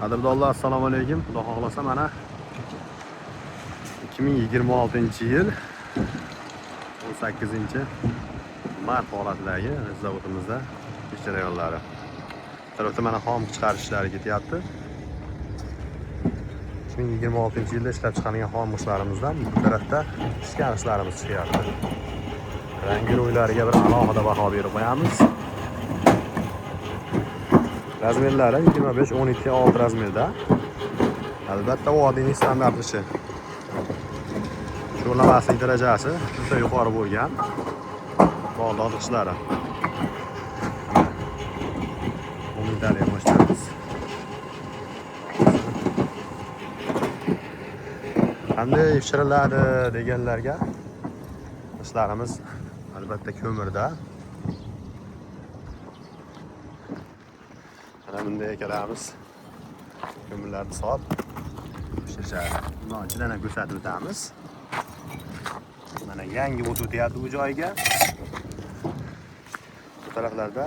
Qadrdonlar, assalomu alaykum. Xudo xohlasa mana 2026-yil 18-mart holatidagi zavodimizda ish jarayonlari. Tarafda mana xom chiqarish ishlari ketyapti. 2026-yilda ishlab chiqarilgan xom ishlarimizdan bu tarafda ishkan ishlarimiz chiqyapti. Rangi ro'ylariga bir alohida baho berib qo'yamiz. Razmerlari 25-12-6 razmerda. Albatta oddiy standart ishi. Sho'rlamaslik darajasi juda yuqori bo'lgan bog'liq ishlari. Umidlarga boshlaymiz. Qanday pishiriladi deganlarga ishlarimiz albatta ko'mirda. Mana bunday qilamiz. Ko'mirlarni solib pishirishadi. Buni ichidan ham ko'rsatib o'tamiz. Mana yangi o't o'tyapti bu joyga. Bu taraflarda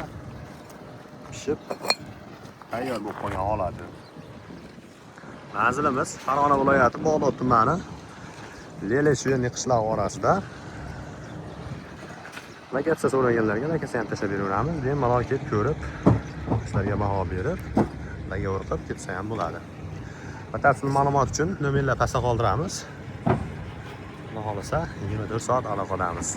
pishib tayyor bo'lib qolgan holati. Manzilimiz Farg'ona viloyati Bog'dod tumani Leleshuyen qishlog'i orasida. Lokatsiya so'raganlarga lokatsiya ham tashlab beraveramiz. Bemalol kelib ko'rib, ishlarga baho berib, ularga o'rqib ketsa ham bo'ladi. Batafsil ma'lumot uchun nomerlar pastda qoldiramiz. Xudo xolasa 24 soat aloqadamiz.